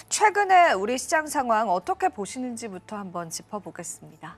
최근에 우리 시장 상황 어떻게 보시는지부터 한번 짚어보겠습니다.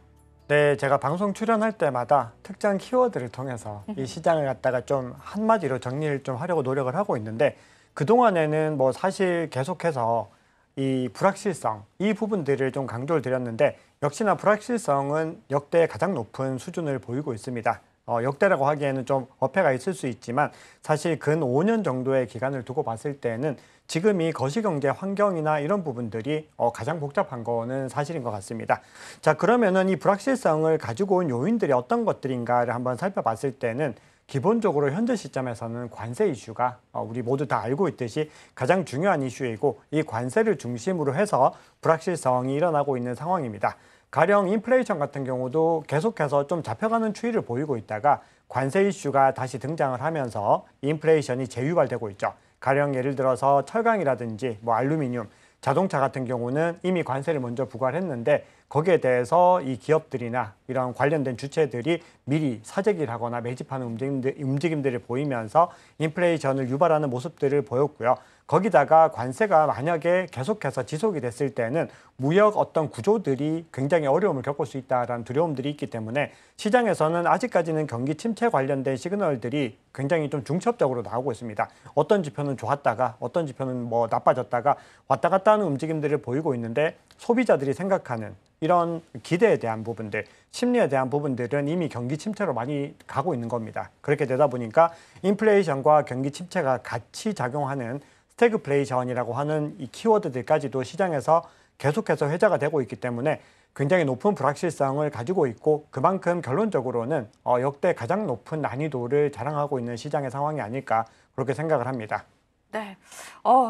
네, 제가 방송 출연할 때마다 특정 키워드를 통해서 이 시장을 갖다가 좀 한마디로 정리를 좀 하려고 노력을 하고 있는데 그동안에는 뭐 사실 계속해서 이 불확실성, 이 부분들을 좀 강조를 드렸는데 역시나 불확실성은 역대 가장 높은 수준을 보이고 있습니다. 역대라고 하기에는 좀 어폐가 있을 수 있지만 사실 근 5년 정도의 기간을 두고 봤을 때는 지금 이 거시경제 환경이나 이런 부분들이 가장 복잡한 거는 사실인 것 같습니다. 자, 그러면은 이 불확실성을 가지고 온 요인들이 어떤 것들인가를 한번 살펴봤을 때는 기본적으로 현재 시점에서는 관세 이슈가 우리 모두 다 알고 있듯이 가장 중요한 이슈이고 이 관세를 중심으로 해서 불확실성이 일어나고 있는 상황입니다. 가령 인플레이션 같은 경우도 계속해서 좀 잡혀가는 추이를 보이고 있다가 관세 이슈가 다시 등장을 하면서 인플레이션이 재유발되고 있죠. 가령 예를 들어서 철강이라든지 뭐 알루미늄, 자동차 같은 경우는 이미 관세를 먼저 부과를 했는데 거기에 대해서 이 기업들이나 이런 관련된 주체들이 미리 사재기를 하거나 매집하는 움직임들을 보이면서 인플레이션을 유발하는 모습들을 보였고요. 거기다가 관세가 만약에 계속해서 지속이 됐을 때는 무역 어떤 구조들이 굉장히 어려움을 겪을 수 있다는 두려움들이 있기 때문에 시장에서는 아직까지는 경기 침체 관련된 시그널들이 굉장히 좀 중첩적으로 나오고 있습니다. 어떤 지표는 좋았다가 어떤 지표는 뭐 나빠졌다가 왔다 갔다 하는 움직임들을 보이고 있는데 소비자들이 생각하는 이런 기대에 대한 부분들, 심리에 대한 부분들은 이미 경기 침체로 많이 가고 있는 겁니다. 그렇게 되다 보니까 인플레이션과 경기 침체가 같이 작용하는 스태그플레이션이라고 하는 이 키워드들까지도 시장에서 계속해서 회자가 되고 있기 때문에 굉장히 높은 불확실성을 가지고 있고 그만큼 결론적으로는 역대 가장 높은 난이도를 자랑하고 있는 시장의 상황이 아닐까 그렇게 생각을 합니다. 네,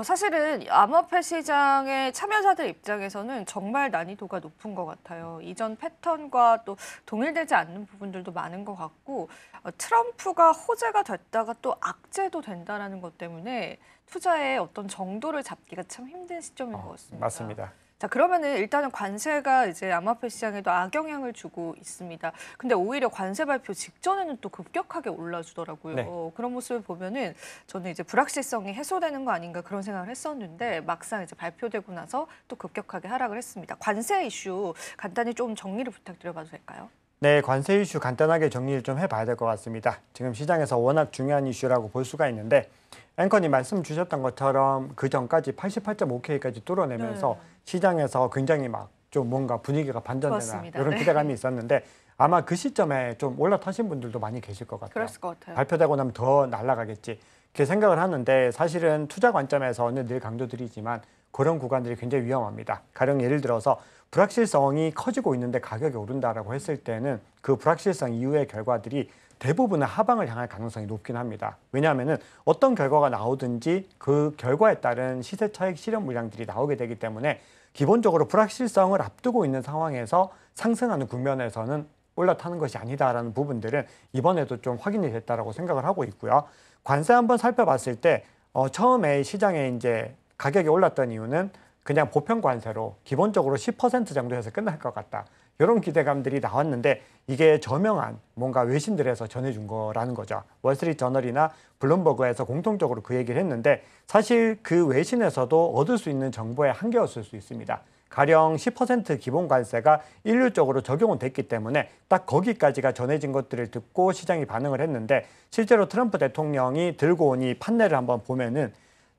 사실은 암호화폐 시장의 참여자들 입장에서는 정말 난이도가 높은 것 같아요. 이전 패턴과 또 동일되지 않는 부분들도 많은 것 같고 트럼프가 호재가 됐다가 또 악재도 된다라는 것 때문에 투자의 어떤 정도를 잡기가 참 힘든 시점인 것 같습니다. 맞습니다. 자, 그러면은 일단은 관세가 이제 암호화폐 시장에도 악영향을 주고 있습니다. 근데 오히려 관세 발표 직전에는 또 급격하게 올라주더라고요. 네. 그런 모습을 보면은 저는 이제 불확실성이 해소되는 거 아닌가 그런 생각을 했었는데 막상 이제 발표되고 나서 또 급격하게 하락을 했습니다. 관세 이슈 간단히 좀 정리를 부탁드려봐도 될까요? 네, 관세 이슈 간단하게 정리를 좀 해봐야 될 것 같습니다. 지금 시장에서 워낙 중요한 이슈라고 볼 수가 있는데 앵커님 말씀 주셨던 것처럼 그 전까지 88.5K까지 뚫어내면서 네. 시장에서 굉장히 막 좀 뭔가 분위기가 반전되나 좋았습니다. 이런 네. 기대감이 있었는데 아마 그 시점에 좀 올라타신 분들도 많이 계실 것 같아요. 그랬을 것 같아요. 발표되고 나면 더 날아가겠지 이렇게 생각을 하는데 사실은 투자 관점에서는 늘 강조드리지만 그런 구간들이 굉장히 위험합니다. 가령 예를 들어서 불확실성이 커지고 있는데 가격이 오른다라고 했을 때는 그 불확실성 이후의 결과들이 대부분은 하방을 향할 가능성이 높긴 합니다. 왜냐하면 어떤 결과가 나오든지 그 결과에 따른 시세 차익 실현 물량들이 나오게 되기 때문에 기본적으로 불확실성을 앞두고 있는 상황에서 상승하는 국면에서는 올라타는 것이 아니다라는 부분들은 이번에도 좀 확인이 됐다라고 생각을 하고 있고요. 관세 한번 살펴봤을 때 처음에 시장에 이제 가격이 올랐던 이유는 그냥 보편 관세로 기본적으로 10% 정도에서 끝날 것 같다. 이런 기대감들이 나왔는데 이게 저명한 뭔가 외신들에서 전해준 거라는 거죠. 월스트리트 저널이나 블룸버그에서 공통적으로 그 얘기를 했는데 사실 그 외신에서도 얻을 수 있는 정보의 한계였을 수 있습니다. 가령 10% 기본 관세가 일률적으로 적용은 됐기 때문에 딱 거기까지가 전해진 것들을 듣고 시장이 반응을 했는데 실제로 트럼프 대통령이 들고 온 이 판례를 한번 보면은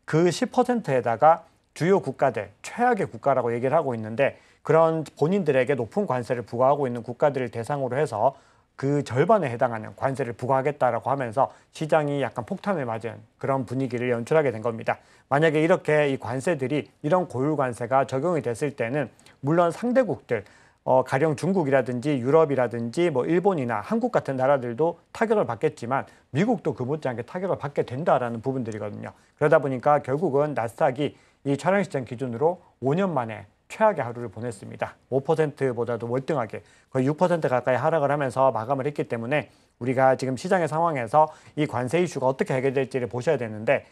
그 10%에다가 주요 국가들, 최악의 국가라고 얘기를 하고 있는데 그런 본인들에게 높은 관세를 부과하고 있는 국가들을 대상으로 해서 그 절반에 해당하는 관세를 부과하겠다라고 하면서 시장이 약간 폭탄을 맞은 그런 분위기를 연출하게 된 겁니다. 만약에 이렇게 이 관세들이 이런 고율 관세가 적용이 됐을 때는 물론 상대국들 가령 중국이라든지 유럽이라든지 뭐 일본이나 한국 같은 나라들도 타격을 받겠지만 미국도 그 못지않게 타격을 받게 된다라는 부분들이거든요. 그러다 보니까 결국은 나스닥이 이 촬영 시점 기준으로 5년 만에 최악의 하루를 보냈습니다. 5%보다도 월등하게 거의 6% 가까이 하락을 하면서 마감을 했기 때문에 우리가 지금 시장의 상황에서 이 관세 이슈가 어떻게 해결될지를 보셔야 되는데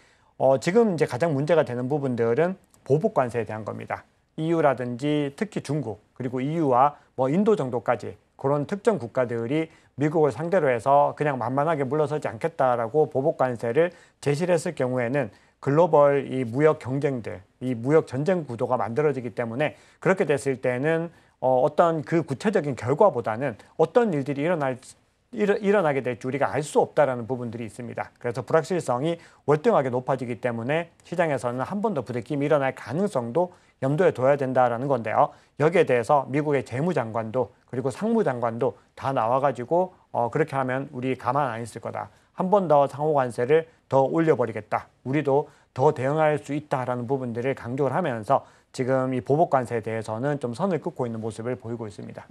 지금 이제 가장 문제가 되는 부분들은 보복 관세에 대한 겁니다. EU라든지 특히 중국 그리고 EU와 뭐 인도 정도까지 그런 특정 국가들이 미국을 상대로 해서 그냥 만만하게 물러서지 않겠다라고 보복 관세를 제시를 했을 경우에는 글로벌 이 무역 경쟁들, 이 무역 전쟁 구도가 만들어지기 때문에 그렇게 됐을 때는 어떤 그 구체적인 결과보다는 어떤 일들이 일어나게 될지 우리가 알 수 없다라는 부분들이 있습니다. 그래서 불확실성이 월등하게 높아지기 때문에 시장에서는 한 번 더 부대낌이 일어날 가능성도 염두에 둬야 된다라는 건데요. 여기에 대해서 미국의 재무장관도 그리고 상무장관도 다 나와가지고 그렇게 하면 우리 가만 안 있을 거다. 한 번 더 상호 관세를 더 올려버리겠다. 우리도 더 대응할 수 있다라는 부분들을 강조를 하면서 지금 이 보복 관세에 대해서는 좀 선을 긋고 있는 모습을 보이고 있습니다.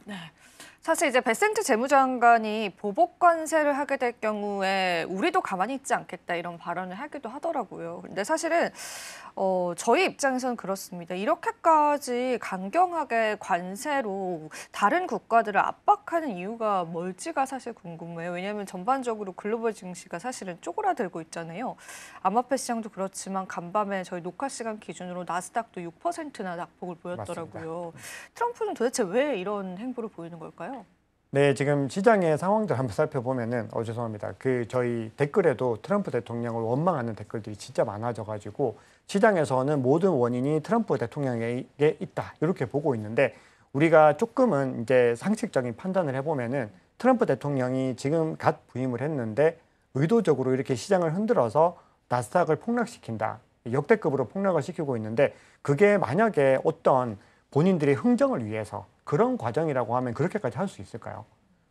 네. 사실 이제 베센트 재무장관이 보복 관세를 하게 될 경우에 우리도 가만히 있지 않겠다 이런 발언을 하기도 하더라고요. 근데 사실은 저희 입장에서는 그렇습니다. 이렇게까지 강경하게 관세로 다른 국가들을 압박하는 이유가 뭘지가 사실 궁금해요. 왜냐하면 전반적으로 글로벌 증시가 사실은 쪼그라들고 있잖아요. 암호화폐 시장도 그렇지만 간밤에 저희 녹화 시간 기준으로 나스닥도 6%나 낙폭을 보였더라고요. 맞습니다. 트럼프는 도대체 왜 이런 행보를 보이는 걸까요? 네, 지금 시장의 상황들 한번 살펴보면은 죄송합니다. 저희 댓글에도 트럼프 대통령을 원망하는 댓글들이 진짜 많아져가지고 시장에서는 모든 원인이 트럼프 대통령에게 있다 이렇게 보고 있는데 우리가 조금은 이제 상식적인 판단을 해보면은 트럼프 대통령이 지금 갓 부임을 했는데 의도적으로 이렇게 시장을 흔들어서 나스닥을 폭락시킨다. 역대급으로 폭락을 시키고 있는데 그게 만약에 어떤 본인들의 흥정을 위해서 그런 과정이라고 하면 그렇게까지 할 수 있을까요?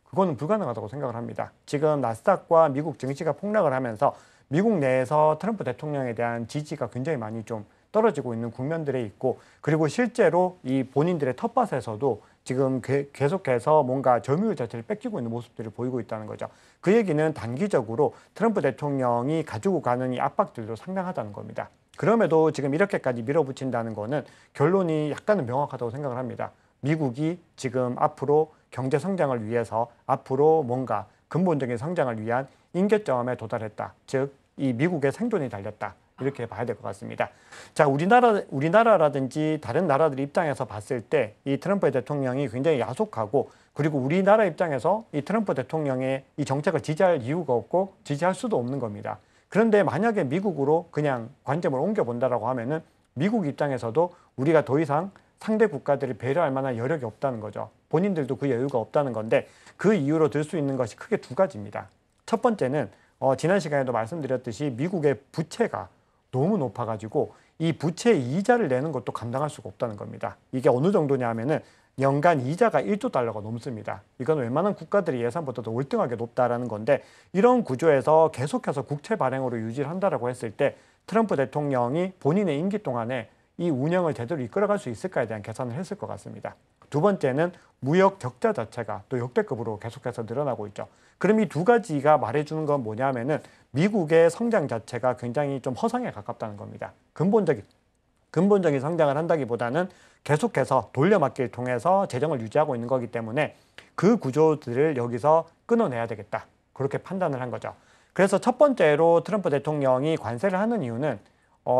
그거는 불가능하다고 생각을 합니다. 지금 나스닥과 미국 증시가 폭락을 하면서 미국 내에서 트럼프 대통령에 대한 지지가 굉장히 많이 좀 떨어지고 있는 국면들에 있고 그리고 실제로 이 본인들의 텃밭에서도 지금 계속해서 뭔가 점유율 자체를 뺏기고 있는 모습들을 보이고 있다는 거죠. 그 얘기는 단기적으로 트럼프 대통령이 가지고 가는 이 압박들도 상당하다는 겁니다. 그럼에도 지금 이렇게까지 밀어붙인다는 거는 결론이 약간은 명확하다고 생각을 합니다. 미국이 지금 앞으로 경제 성장을 위해서 앞으로 뭔가 근본적인 성장을 위한 임계점에 도달했다. 즉, 이 미국의 생존이 달렸다. 이렇게 봐야 될 것 같습니다. 자, 우리나라라든지 다른 나라들 입장에서 봤을 때 이 트럼프 대통령이 굉장히 야속하고 그리고 우리나라 입장에서 이 트럼프 대통령의 이 정책을 지지할 이유가 없고 지지할 수도 없는 겁니다. 그런데 만약에 미국으로 그냥 관점을 옮겨본다라고 하면은 미국 입장에서도 우리가 더 이상 상대 국가들을 배려할 만한 여력이 없다는 거죠. 본인들도 그 여유가 없다는 건데 그 이유로 들 수 있는 것이 크게 두 가지입니다. 첫 번째는 지난 시간에도 말씀드렸듯이 미국의 부채가 너무 높아가지고 이 부채 이자를 내는 것도 감당할 수가 없다는 겁니다. 이게 어느 정도냐 하면은 연간 이자가 1조 달러가 넘습니다. 이건 웬만한 국가들의 예산보다도 월등하게 높다라는 건데 이런 구조에서 계속해서 국채 발행으로 유지를 한다라고 했을 때 트럼프 대통령이 본인의 임기 동안에 이 운영을 제대로 이끌어갈 수 있을까에 대한 계산을 했을 것 같습니다. 두 번째는 무역 적자 자체가 또 역대급으로 계속해서 늘어나고 있죠. 그럼 이 두 가지가 말해주는 건 뭐냐면은 미국의 성장 자체가 굉장히 좀 허상에 가깝다는 겁니다. 근본적인 성장을 한다기보다는 계속해서 돌려막기를 통해서 재정을 유지하고 있는 거기 때문에 그 구조들을 여기서 끊어내야 되겠다. 그렇게 판단을 한 거죠. 그래서 첫 번째로 트럼프 대통령이 관세를 하는 이유는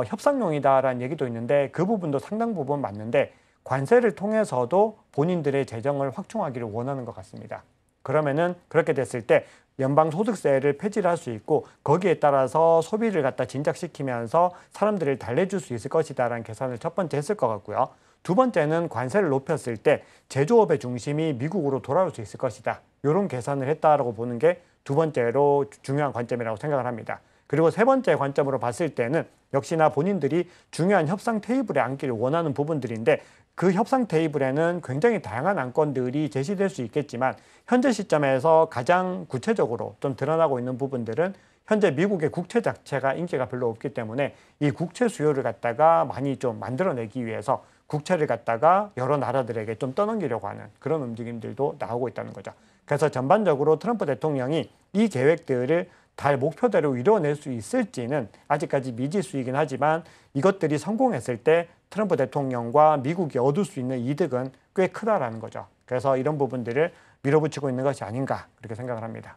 협상용이다라는 얘기도 있는데 그 부분도 상당 부분 맞는데 관세를 통해서도 본인들의 재정을 확충하기를 원하는 것 같습니다. 그러면은 그렇게 됐을 때 연방소득세를 폐지를 할 수 있고 거기에 따라서 소비를 갖다 진작시키면서 사람들을 달래줄 수 있을 것이다라는 계산을 첫 번째 했을 것 같고요. 두 번째는 관세를 높였을 때 제조업의 중심이 미국으로 돌아올 수 있을 것이다. 이런 계산을 했다라고 보는 게 두 번째로 중요한 관점이라고 생각을 합니다. 그리고 세 번째 관점으로 봤을 때는 역시나 본인들이 중요한 협상 테이블에 앉기를 원하는 부분들인데 그 협상 테이블에는 굉장히 다양한 안건들이 제시될 수 있겠지만 현재 시점에서 가장 구체적으로 좀 드러나고 있는 부분들은 현재 미국의 국채 자체가 인기가 별로 없기 때문에 이 국채 수요를 갖다가 많이 좀 만들어내기 위해서 국채를 갖다가 여러 나라들에게 좀 떠넘기려고 하는 그런 움직임들도 나오고 있다는 거죠. 그래서 전반적으로 트럼프 대통령이 이 계획들을 달 목표대로 이뤄낼 수 있을지는 아직까지 미지수이긴 하지만 이것들이 성공했을 때 트럼프 대통령과 미국이 얻을 수 있는 이득은 꽤 크다라는 거죠. 그래서 이런 부분들을 밀어붙이고 있는 것이 아닌가 그렇게 생각을 합니다.